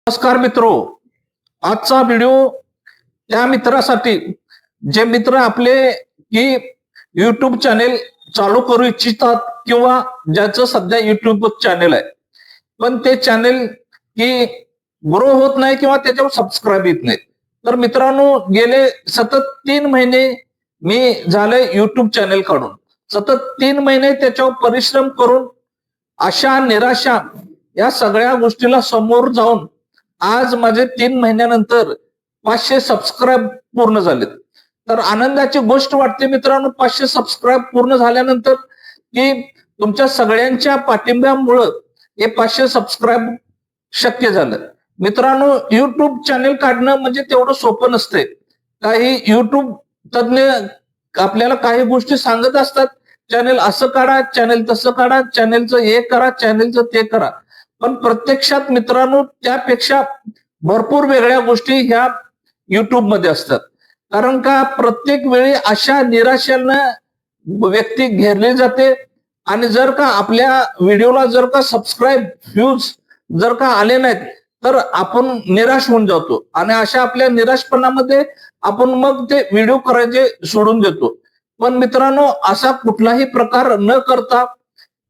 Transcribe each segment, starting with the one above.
नमस्कार मित्रो, आजचा व्हिडिओ त्या मित्रासाठी जे मित्र आपले की युट्यूब चॅनेल चालू करू इच्छितात किंवा ज्याचं सध्या युट्यूब चॅनेल आहे पण ते चॅनेल की ग्रो होत नाही किंवा त्याच्यावर सबस्क्राईब येत नाही. तर मित्रांनो, गेले सतत 3 महिने मी झाले युट्यूब चॅनेल काढून, सतत 3 महिने त्याच्यावर परिश्रम करून आशा निराशा या सगळ्या गोष्टीला समोर जाऊन आज माझे 3 महिन्यानंतर 500 सबस्क्राईब पूर्ण झालेत. तर आनंदाची गोष्ट वाटते मित्रांनो, 500 सबस्क्राईब पूर्ण झाल्यानंतर की तुमच्या सगळ्यांच्या पाठिंब्यामुळं हे 500 सबस्क्राईब शक्य झालं. मित्रांनो, युट्यूब चॅनेल काढणं म्हणजे तेवढं सोपं नसतंय. काही युट्यूब तज्ञ आपल्याला काही गोष्टी सांगत असतात, चॅनेल असं काढा, चॅनेल तसं काढा, चॅनेलचं हे करा, चॅनेलचं ते करा. पण प्रत्यक्षात मित्रांनो, त्यापेक्षा भरपूर वेगळ्या गोष्टी ह्या युट्यूब मध्ये असतात. कारण का प्रत्येक वेळी अशा निराशेनं व्यक्ती घेरली जाते आणि जर का आपल्या व्हिडिओला जर का सबस्क्राईब व्ह्यूज जर का आले नाहीत तर आपण निराश होऊन जातो आणि अशा आपल्या निराशपणामध्ये आपण मग ते व्हिडिओ करायचे सोडून देतो. पण मित्रांनो, असा कुठलाही प्रकार न करता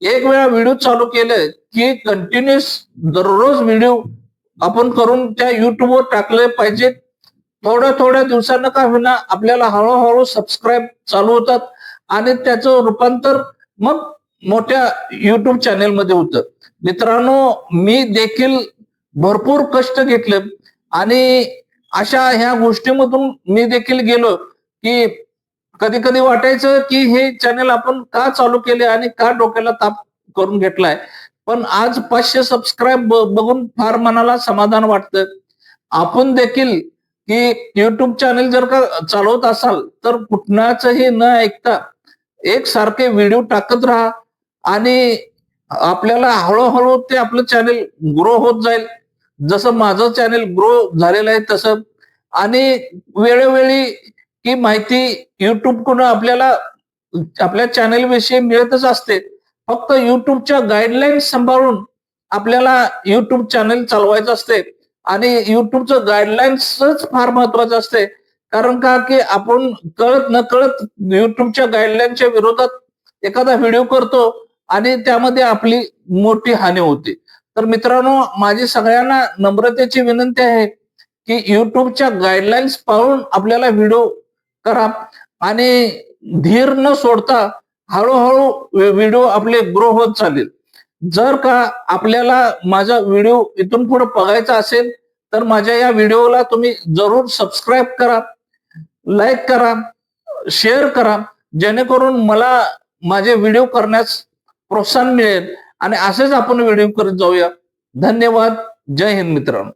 एक वेळा व्हिडिओ चालू केले की कंटिन्युअस दररोज व्हिडिओ आपण करून त्या युट्यूबवर टाकले पाहिजे. थोड्या थोड्या दिवसानं का होईना आपल्याला हळूहळू सबस्क्राईब चालू होतात आणि त्याचं रूपांतर मग मोठ्या युट्यूब चॅनेल मध्ये होतं. मित्रांनो, मी देखील भरपूर कष्ट घेतले आणि अशा ह्या गोष्टीमधून मी देखील गेलो की कधी कधी वाटायचं की हे चॅनेल आपण का चालू केले आणि का डोक्याला ताप करून घेतलाय. पण आज 500 सबस्क्राईब बघून फार मनाला समाधान वाटतं. आपण देखील की युट्यूब चॅनेल जर का चालवत असाल तर कुठनाचंही न ऐकता एकसारखे व्हिडिओ टाकत राहा आणि आपल्याला हळूहळू ते आपलं चॅनेल ग्रो होत जाईल. जसं माझं चॅनेल ग्रो झालेलं आहे तसं. आणि वेळोवेळी ही माहिती युट्यूब कडून आपल्याला आपल्या चॅनेल विषयी मिळतच असते. फक्त युट्यूबच्या गाईडलाईन्स सांभाळून आपल्याला युट्यूब चॅनेल चालवायचं असते आणि युट्यूबचं गाईडलाईन्सच फार महत्वाचं असते. कारण का की आपण कळत न कळत युट्यूबच्या गाईडलाईनच्या विरोधात एखादा व्हिडिओ करतो आणि त्यामध्ये आपली मोठी हानी होते. तर मित्रांनो, माझी सगळ्यांना नम्रतेची विनंती आहे की युट्यूबच्या गाईडलाईन्स पाहून आपल्याला व्हिडिओ करा आणि धीर न सोडता हळूहळू व्हिडिओ आपले ग्रो होत चालेल. जर का आपल्याला माझा व्हिडिओ इथून पुढे बघायचा असेल तर माझ्या या व्हिडिओला तुम्ही जरूर सबस्क्राईब करा, लाईक करा, शेअर करा, जेणेकरून मला माझे व्हिडिओ करण्यास प्रोत्साहन मिळेल आणि असेच आपण व्हिडिओ करत जाऊया. धन्यवाद. जय हिंद मित्रांनो.